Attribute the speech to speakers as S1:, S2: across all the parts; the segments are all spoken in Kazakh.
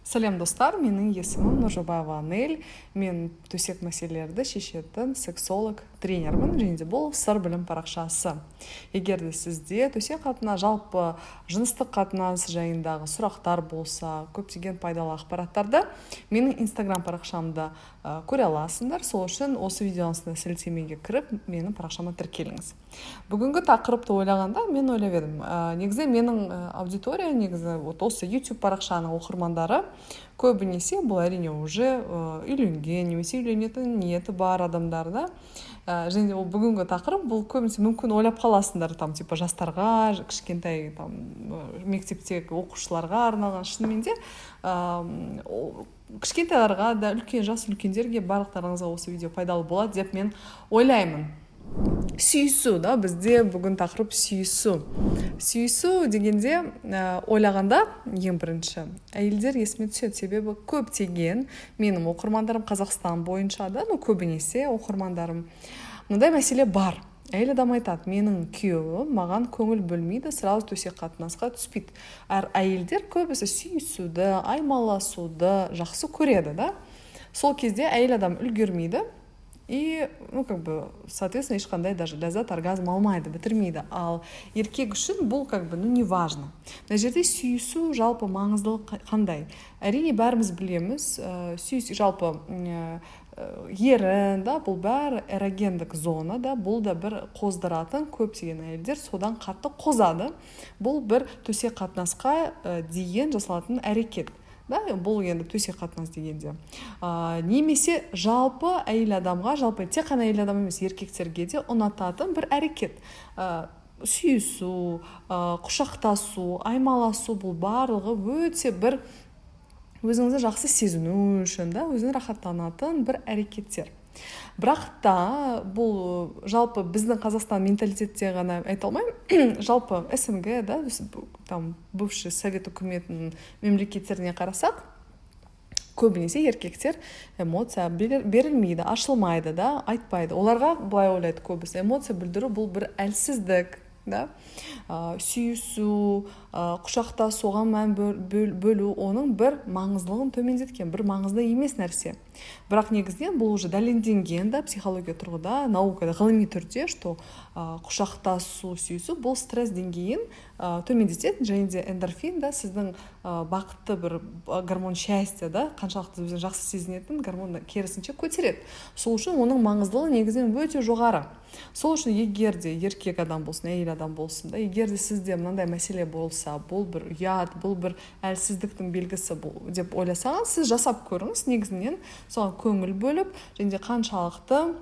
S1: Сәлем достар, менің есімім Нұржабаева Анель. Мен төсек мәселелерді шешетін сексолог тренермін, және де бұл сыр білім парақшасы. Егер де сізде төсек қатынас, жалпы жыныстық қатынас жайындағы сұрақтар болса, көптеген пайдалы ақпараттарды менің инстаграм парақшамда көре аласыңдар. Сол үшін осы видеоның астына сілтемеге кіріп, менің парақшама тіркеліңіз. Бүгінгі тақырыпты ойлағанда мен ойлап едім. Негізі менің аудитория, негізі осы YouTube парақшаның оқырмандары көбінесе бұл әрине уже үйленген, немесе үйленетін ниеті бар адамдар да. Және ол бүгінгі тақырып, бұл көбінесе мүмкін ойлап қаласыңдар, типа жастарға, кішкентай мектептегі оқушыларға арналған. Шынымен де кішкентайларға да, жас үлкендерге барлықтарыңызға осы видео пайдалы болады деп мен ойлаймын. Сүйісу да, бізде бүгін тақырып сүйісу. Сүйісу дегенде ойлағанда ең бірінші әйелдер есіме түседі, себебі көптеген менің оқырмандарым Қазақстан бойынша да, көбінесе оқырмандарым мындай мәселе бар. Әйел адам айтады, менің күйеуім маған көңіл бөлмейді, сразу төсек қатынасқа түспейді. Әйелдер көбісі сүйісуді, аймаласуды жақсы көреді да. Сол кезде әйел адам үлгермейді. И, соответственно, ешқандай даже ләззат, оргазм алмайды, бітірмейді. Ал еркек үшін бұл, не важно. Мына жерде сүйісу жалпы маңыздылық қандай? Әрине, бәріміз білеміз, сүйісу жалпы ерін, да, бұл бәрі эрогендік зона, да, бұл да бір қоздыратын, көптеген әйелдер содан қатты қозады. Бұл бір төсек қатынасқа дейін жасалатын әрекет. Да, бұл енді төсек қатынас дегенде. Немесе жалпы әйел адамға, жалпы тек қана әйел адам емес, еркектерге де ұнататын бір әрекет. Сүйісу, құшақтасу, аймаласу, бұл барлығы өте бір өзіңізді жақсы сезіну үшін, да, өзің рахаттанатын бір әрекеттер. Бірақ та бұл жалпы біздің Қазақстан менталитетте ғана айта алмаймын, жалпы СНГ, да, бывший совет үкіметінің мемлекеттеріне қарасақ, көбінесе еркектер эмоция берілмейді, ашылмайды, да, айтпайды. Оларға былай ойлайды көбісі, эмоция білдіру бұл бір әлсіздік, да. Сүйісу, құшақтасуға мән бөлу, оның бір маңыздылығын төмендеткен, бір маңызды емес нәрсе. Бірақ негізінен бұл уже дәлелденген, да, психология тұрғыда, наукада, ғылыми түрде, что құшақтасу, сүйісу бұл стресс деңгейін төмендетеді, және де эндорфин, да, сіздің бақытты бір гормон счастья, да, қаншалықты өзін жақсы сезінетін гормонды керісінше көтереді. Сол үшін оның маңыздылығы негізінен өте жоғары. Сол үшін егер де еркек адам болсын, әйел адам болсын, да, егер де сізде мынандай мәселе болса, бұл бір ұят, бұл бір әлсіздіктің белгісі деп ойласаңыз, сіз жасап көріңіз, негізінен соған көңіл бөліп, және де қаншалықты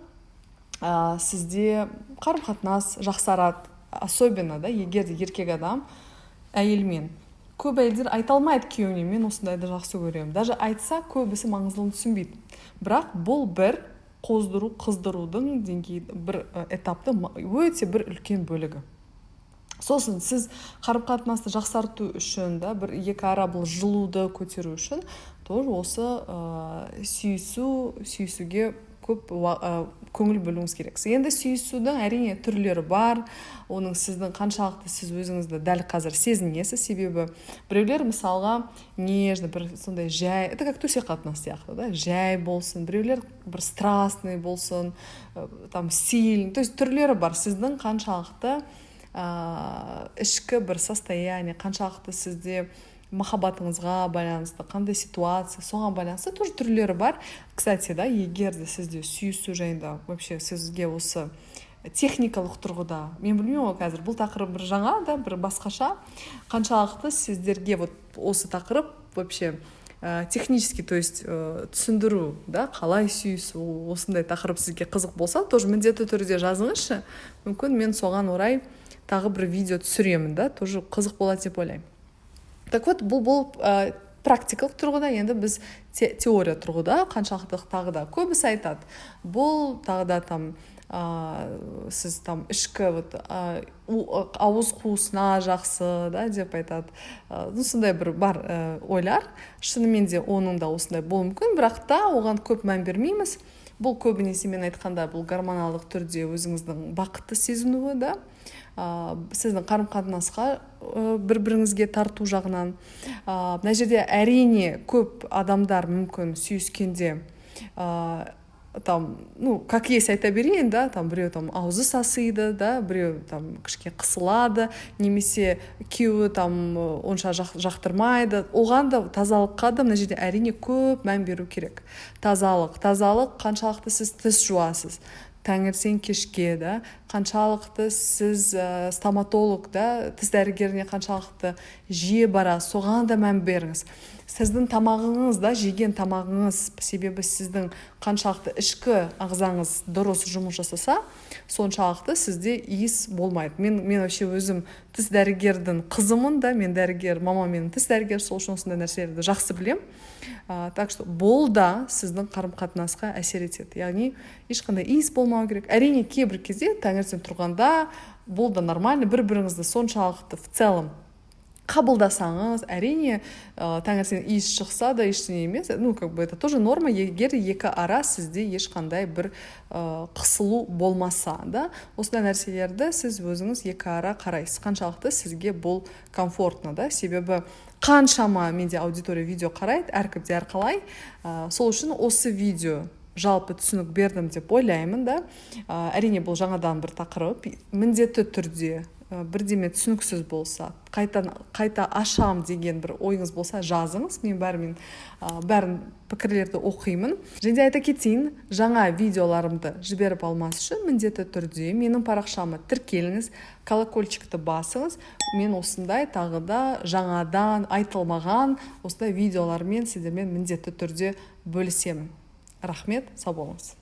S1: сізде қарым-қатынас жақсарады, особенно, да, егер де еркек адам әйелмен. Көп әйелдер айта алмайды күйеуіне, мен осындайды жақсы көремін. Даже айтса, көбісі маңыздылығын түсінбейді. Бірақ бұл бір қоздыру, қыздырудың деңгейі бір этапты өте бір үлкен бөлігі. Сосын сіз қарым-қатынасты жақсарту үшін, да, бір екі ара бұл жылуды көтеру үшін, тоже осы сүйісуге көп көңіл бөлуіңіз керек. Енді сүйісудің әрине түрлері бар, оның сіздің қаншалықты сіз өзіңізді дәл қазір сезінесіз, себебі біреулер мысалға нежный, бір сондай жай, это как төсек қатынас сияқты, да, жай болсын, біреулер бір страстный болсын, сильный, то есть түрлері бар, сіздің қаншалықты ішкі бір состояние, қаншалықты сізде махаббатыңызға байланысты, қандай ситуация, соған байланысты тоже түрлері бар. Кстати, да, егер де сізде сүйісу жайында вообще сізге осы техникалық тұрғыда, мен білмеймін қазір, бұл тақырып бір жаңа, да, бір басқаша, қаншалықты сіздерге осы тақырып вообще технически, то есть түсіндіру, да, қалай сүйісу, осындай тақырып сізге қызық болса, тоже міндетті түрде жазыңызшы. Мүмкін мен соған орай тағы бір видео түсіремін, да, тоже қызық болады деп ойлаймын. Так вот, бұл практикалық тұрғыда, енді біз теория тұрғыда қаншалықты тағы да көбісі айтады. Бұл тағы да сіз ішкі ауыз қуысына жақсы, да, деп айтады. Сондай бір бар ойлар. Шынымен де оның да осындай болуы мүмкін, бірақ та оған көп мән бермейміз. Бұл көбінесе мен айтқанда бұл гормоналдық түрде өзіңіздің бақытты сезінуі, да. сіздің қарым-қатынасқа бір-біріңізге тарту жағынан. Мына жерде әрине көп адамдар мүмкін сүйіскенде там, как есть айта берейін, да, там біреу там аузы сасиды, да, біреу там кішке қысылады, немесе күйеуі там онша жақтырмайды. Оған да тазалыққа да мына жерде әрине көп мән беру керек. Тазалық қаншалықты сіз тіс жуасыз, таңертең кешке, да, қаншалықты сіз стоматолог, да, тіс дәрігеріне қаншалықты жиі барасыз, соған да мән беріңіз. Сіздің тамағыңыз, да, жеген тамағыңыз, себебі сіздің қаншалықты ішкі ағзаңыз дұрыс жұмыс жасаса, соншалықты сізде иіс болмайды. Мен вообще өзім тіс дәрігердің қызымын, да, мен дәрігер, мама менің тіс дәрігер, сол үшін осындай нәрселерді жақсы білем. Так что бұл да сіздің қарым-қатынасқа әсер етеді. Яғни ешқандай иіс болмау керек. Әрине кейбір кезде таңертең тұрғанда бұл да нормально, бір-біріңізді соншалықты в целом қабылдасаңыз, әрине таңертең иіс шықса да ештеңе емес. Это тоже норма, егер екі ара сізде ешқандай бір қысылу болмаса, да. Осындай нәрселерді сіз өзіңіз екі ара қарайсыз, қаншалықты сізге бұл комфортно, да. Себебі қаншама менде аудитория видео қарайды, әркімде әрқалай. Сол үшін осы видео жалпы түсінік бердім деп ойлаймын, да. Әрине бұл жаңадан бір тақырып, міндетті түрде бірдеме түсініксіз болса, қайта ашам деген бір ойыңыз болса жазыңыз, мен бәрін пікірлерді оқимын. Және айта кетейін, жаңа видеоларымды жіберіп алмас үшін міндетті түрде менің парақшама тіркеліңіз, колокольчикті басыңыз. Мен осындай тағы да жаңадан айтылмаған осындай видеолармен сіздермен міндетті түрде бөлісемін. Рахмет, сау болыңыз.